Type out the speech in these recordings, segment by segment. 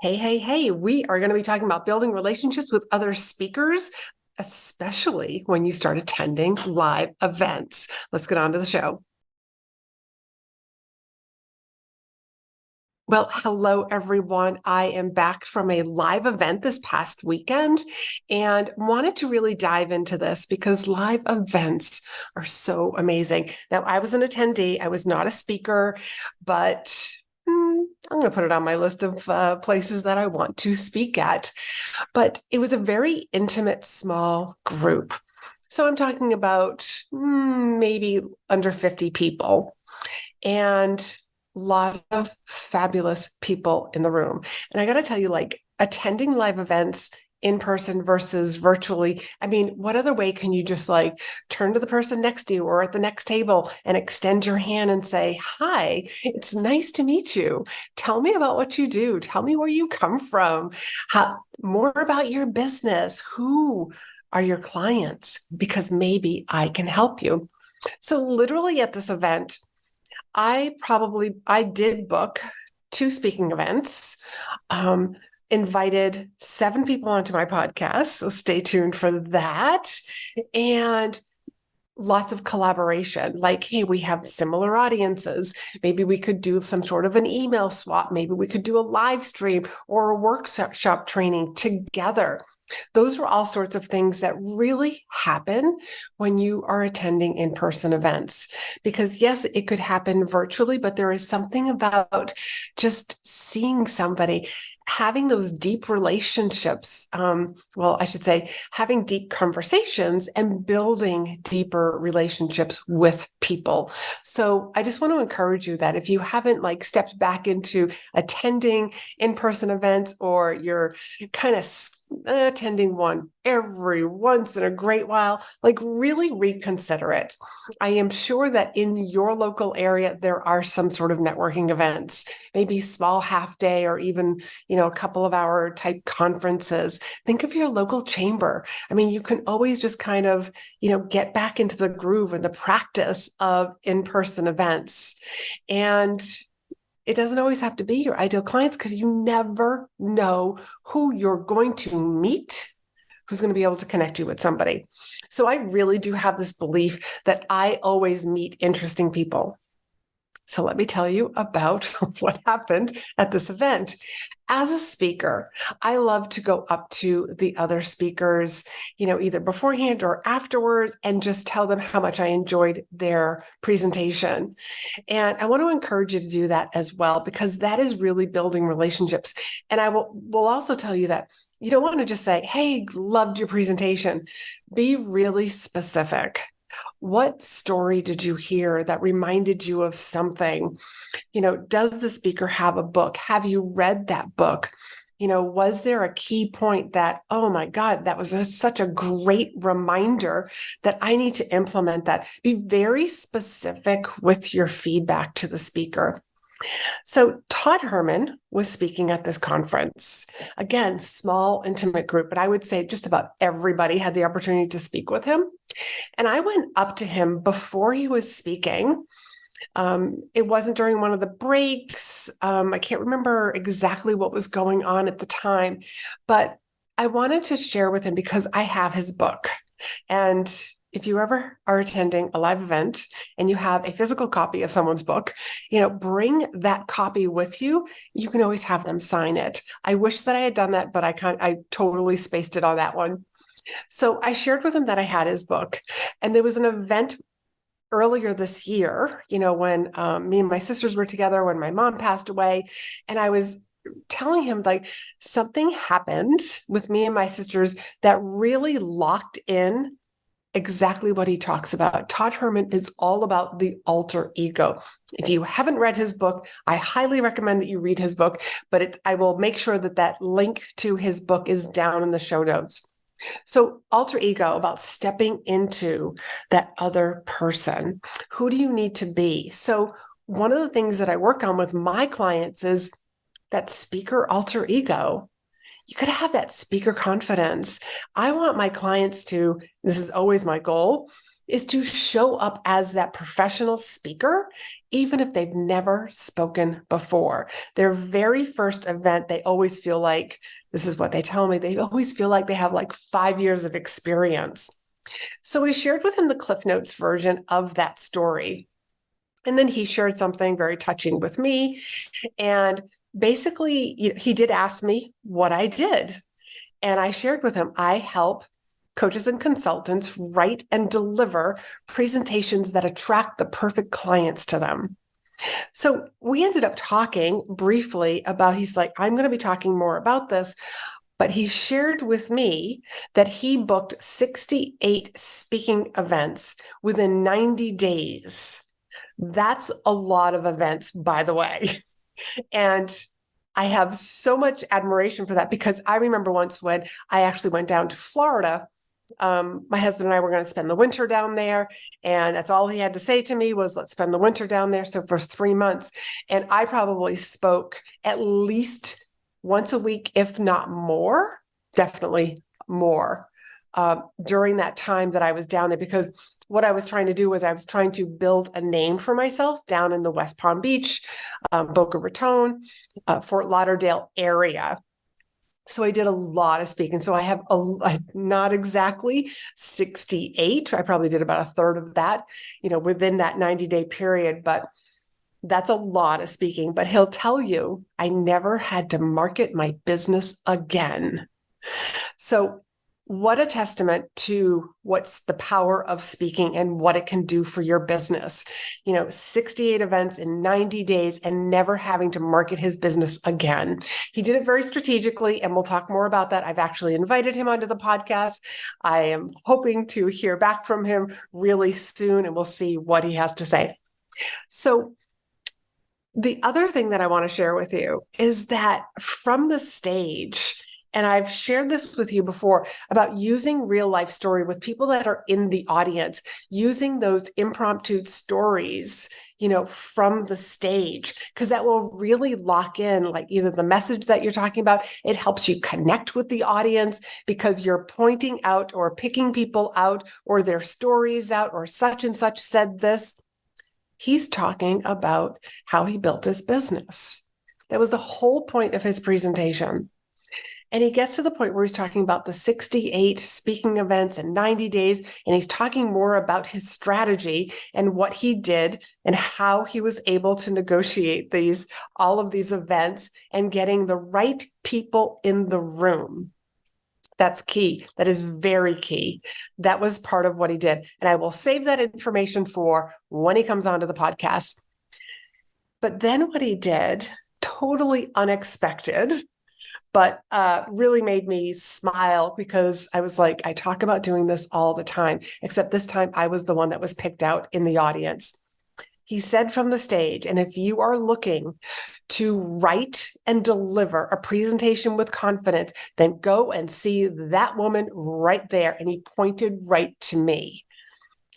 Hey, we are going to be talking about building relationships with other speakers, especially when you start attending live events. Let's get on to the show. Well, hello, everyone. I am back from a live event this past weekend and wanted to really dive into this because live events are so amazing. Now, I was an attendee, I was not a speaker, but I'm going to put it on my list of places that I want to speak at. But it was a very intimate, small group. So I'm talking about maybe under 50 people. And a lot of fabulous people in the room. And I got to tell you, like attending live events in person versus virtually, I mean, what other way can you just like turn to the person next to you or at the next table and extend your hand and say, "Hi, it's nice to meet you. Tell me about what you do. Tell me where you come from. More about your business. Who are your clients? Because maybe I can help you." So literally at this event, I did book two speaking events, um, invited 7 people onto my podcast. So stay tuned for that. And lots of collaboration. Like, hey, we have similar audiences. Maybe we could do some sort of an email swap. Maybe we could do a live stream or a workshop training together. Those are all sorts of things that really happen when you are attending in-person events. Because yes, it could happen virtually, but there is something about just seeing somebody, having those deep relationships. I should say, having deep conversations and building deeper relationships with people. So I just want to encourage you that if you haven't like stepped back into attending in-person events, or you're kind of attending one every once in a great while, like really reconsider it. I am sure that in your local area, there are some sort of networking events, maybe small half day or even, a couple of hour type conferences. Think of your local chamber. I mean, you can always just kind of, get back into the groove and the practice of in-person events. And it doesn't always have to be your ideal clients, because you never know who you're going to meet, who's going to be able to connect you with somebody. So I really do have this belief that I always meet interesting people. So let me tell you about what happened at this event. As a speaker, I love to go up to the other speakers, either beforehand or afterwards, and just tell them how much I enjoyed their presentation. And I want to encourage you to do that as well, because that is really building relationships. And I will also tell you that you don't want to just say, "Hey, loved your presentation." Be really specific. What story did you hear that reminded you of something? Does the speaker have a book? Have you read that book? Was there a key point that, oh my God, that was such a great reminder that I need to implement that? Be very specific with your feedback to the speaker. So Todd Herman was speaking at this conference. Again, small, intimate group, but I would say just about everybody had the opportunity to speak with him. And I went up to him before he was speaking. It wasn't during one of the breaks. I can't remember exactly what was going on at the time, but I wanted to share with him because I have his book. And if you ever are attending a live event and you have a physical copy of someone's book, bring that copy with you. You can always have them sign it. I wish that I had done that, but I totally spaced it on that one. So I shared with him that I had his book, and there was an event earlier this year, when me and my sisters were together, when my mom passed away, and I was telling him like something happened with me and my sisters that really locked in exactly what he talks about. Todd Herman is all about the alter ego. If you haven't read his book, I highly recommend that you read his book, but I will make sure that link to his book is down in the show notes. So alter ego, about stepping into that other person. Who do you need to be? So one of the things that I work on with my clients is that speaker alter ego. You got to have that speaker confidence. I want my clients to, this is always my goal, is to show up as that professional speaker, even if they've never spoken before. Their very first event, they always feel like, this is what they tell me, they always feel like they have like 5 years of experience. So we shared with him the Cliff Notes version of that story. And then he shared something very touching with me. And basically, he did ask me what I did. And I shared with him, I help coaches and consultants write and deliver presentations that attract the perfect clients to them. So we ended up talking briefly about, he's like, I'm going to be talking more about this. But he shared with me that he booked 68 speaking events within 90 days. That's a lot of events, by the way. And I have so much admiration for that, because I remember once when I actually went down to Florida. My husband and I were going to spend the winter down there. And that's all he had to say to me was, let's spend the winter down there. So for 3 months. And I probably spoke at least once a week, if not more, definitely more, during that time that I was down there, because what I was trying to do was I was trying to build a name for myself down in the West Palm Beach, Boca Raton, Fort Lauderdale area. So I did a lot of speaking. So I have not exactly 68. I probably did about a third of that, within that 90-day period, but that's a lot of speaking. But he'll tell you, I never had to market my business again. So what a testament to what's the power of speaking and what it can do for your business. 68 events in 90 days and never having to market his business again. He did it very strategically, and we'll talk more about that. I've actually invited him onto the podcast. I am hoping to hear back from him really soon, and we'll see what he has to say. So the other thing that I want to share with you is that from the stage, and I've shared this with you before about using real life story with people that are in the audience, using those impromptu stories, from the stage, because that will really lock in like either the message that you're talking about. It helps you connect with the audience because you're pointing out or picking people out or their stories out, or such and such said this. He's talking about how he built his business. That was the whole point of his presentation. And he gets to the point where he's talking about the 68 speaking events in 90 days. And he's talking more about his strategy and what he did and how he was able to negotiate all of these events and getting the right people in the room. That's key. That is very key. That was part of what he did. And I will save that information for when he comes onto the podcast. But then what he did, totally unexpected, but really made me smile, because I was like, I talk about doing this all the time, except this time I was the one that was picked out in the audience. He said from the stage, and if you are looking to write and deliver a presentation with confidence, then go and see that woman right there. And he pointed right to me.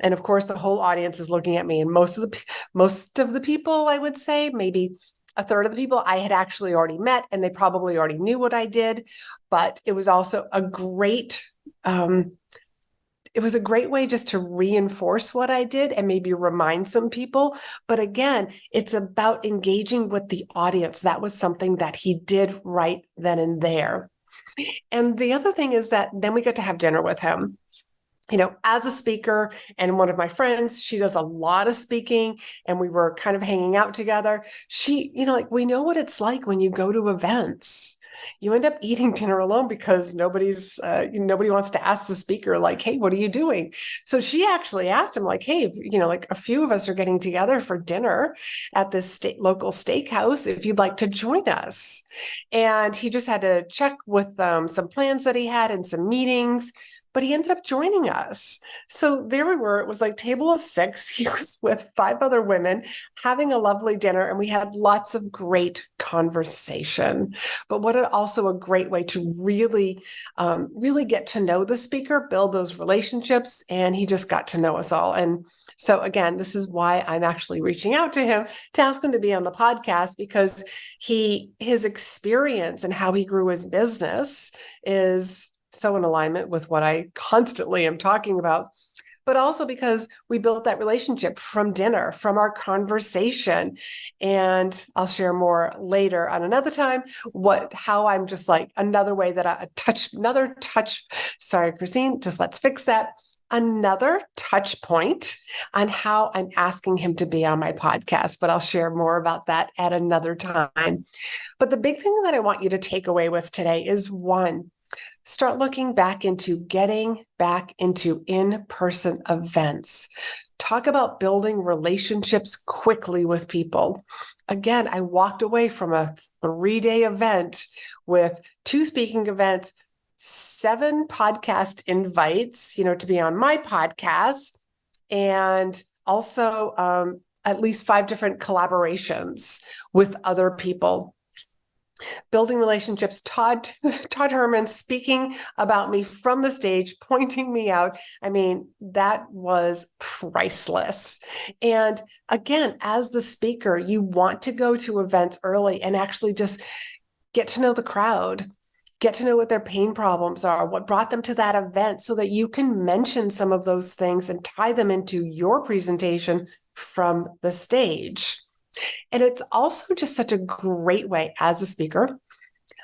And of course, the whole audience is looking at me. And most of the people, I would say, maybe a third of the people I had actually already met, and they probably already knew what I did. But it was also a great way just to reinforce what I did and maybe remind some people. But again, it's about engaging with the audience. That was something that he did right then and there. And the other thing is that then we got to have dinner with him. As a speaker, and one of my friends, she does a lot of speaking, and we were kind of hanging out together. She, we know what it's like when you go to events. You end up eating dinner alone because nobody wants to ask the speaker, like, hey, what are you doing? So she actually asked him, like, hey, like a few of us are getting together for dinner at this local steakhouse, if you'd like to join us. And he just had to check with some plans that he had and some meetings, but he ended up joining us. So there we were. It was like table of 6. He was with 5 other women having a lovely dinner, and we had lots of great conversation. But what also a great way to really get to know the speaker, build those relationships, and he just got to know us all. And so again, this is why I'm actually reaching out to him to ask him to be on the podcast, because his experience and how he grew his business is so in alignment with what I constantly am talking about. but also because we built that relationship from dinner, from our conversation. And I'll share more later on another time, how I'm just like another way that sorry, Christine, just let's fix that. Another touch point on how I'm asking him to be on my podcast, but I'll share more about that at another time. But the big thing that I want you to take away with today is one, start looking getting back into in-person events. Talk about building relationships quickly with people. Again, I walked away from a 3-day event with 2 speaking events, 7 podcast invites, to be on my podcast, and also at least 5 different collaborations with other people. Building relationships, Todd Herman speaking about me from the stage, pointing me out. I mean, that was priceless. And again, as the speaker, you want to go to events early and actually just get to know the crowd. Get to know what their pain problems are, what brought them to that event, so that you can mention some of those things and tie them into your presentation from the stage. And it's also just such a great way as a speaker,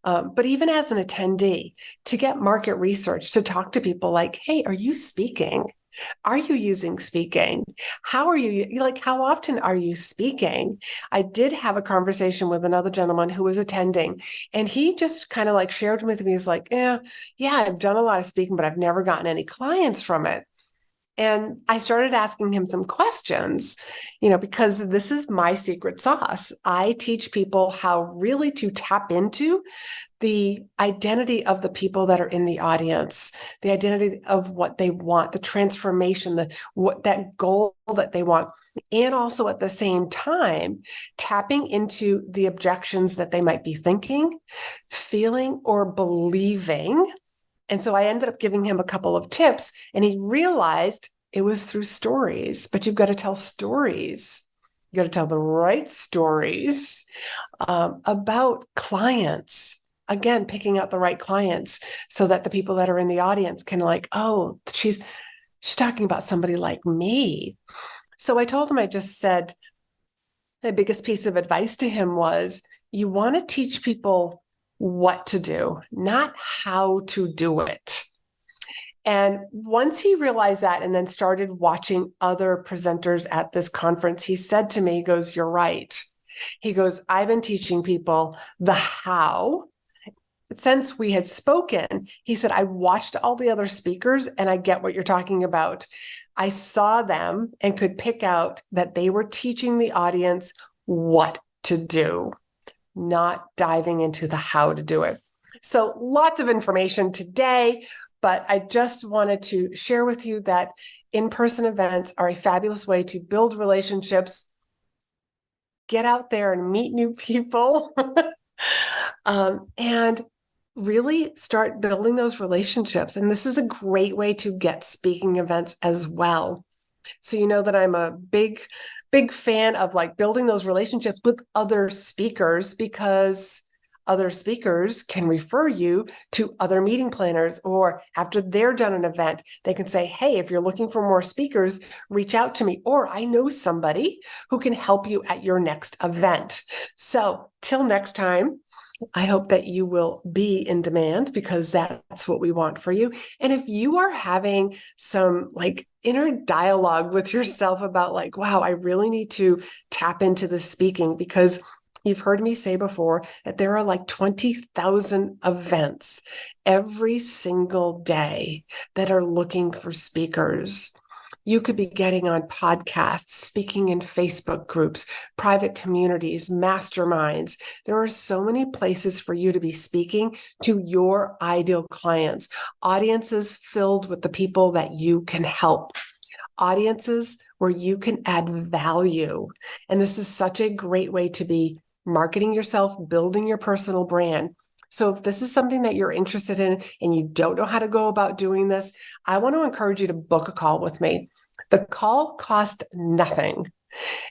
but even as an attendee, to get market research, to talk to people like, hey, are you speaking? Are you using speaking? How often are you speaking? I did have a conversation with another gentleman who was attending, and he just kind of shared with me, he's like, yeah, I've done a lot of speaking, but I've never gotten any clients from it. And I started asking him some questions, because this is my secret sauce. I teach people how really to tap into the identity of the people that are in the audience, the identity of what they want, the transformation, that goal that they want, and also at the same time, tapping into the objections that they might be thinking, feeling, or believing. And so I ended up giving him a couple of tips, and he realized it was through stories, but you've got to tell stories. You got to tell the right stories about clients. Again, picking out the right clients so that the people that are in the audience can oh, she's talking about somebody like me. So I told him, I just said, my biggest piece of advice to him was, you want to teach people what to do, not how to do it. And once he realized that and then started watching other presenters at this conference, he said to me, he goes, you're right. He goes, I've been teaching people the how. Since we had spoken, he said, I watched all the other speakers and I get what you're talking about. I saw them and could pick out that they were teaching the audience what to do, not diving into the how to do it. So lots of information today, but I just wanted to share with you that in-person events are a fabulous way to build relationships, get out there and meet new people, and really start building those relationships. And this is a great way to get speaking events as well. So you know that I'm a big fan of building those relationships with other speakers, because other speakers can refer you to other meeting planners, or after they're done an event, they can say, hey, if you're looking for more speakers, reach out to me, or I know somebody who can help you at your next event. So till next time, I hope that you will be in demand, because that's what we want for you. And if you are having some inner dialogue with yourself about wow, I really need to tap into the speaking, because you've heard me say before that there are 20,000 events every single day that are looking for speakers. You could be getting on podcasts, speaking in Facebook groups, private communities, masterminds. There are so many places for you to be speaking to your ideal clients, audiences filled with the people that you can help, audiences where you can add value. And this is such a great way to be marketing yourself, building your personal brand. So if this is something that you're interested in and you don't know how to go about doing this, I want to encourage you to book a call with me. The call costs nothing,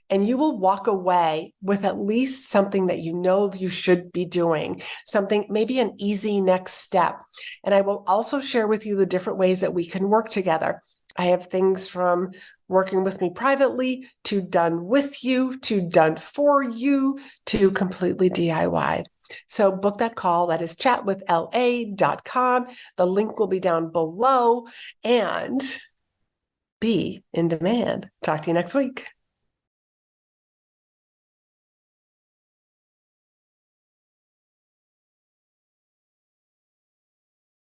and you will walk away with at least something that you know you should be doing, something, maybe an easy next step. And I will also share with you the different ways that we can work together. I have things from working with me privately to done with you to done for you to completely DIY. So book that call. That is chatwithla.com. The link will be down below, and be in demand. Talk to you next week.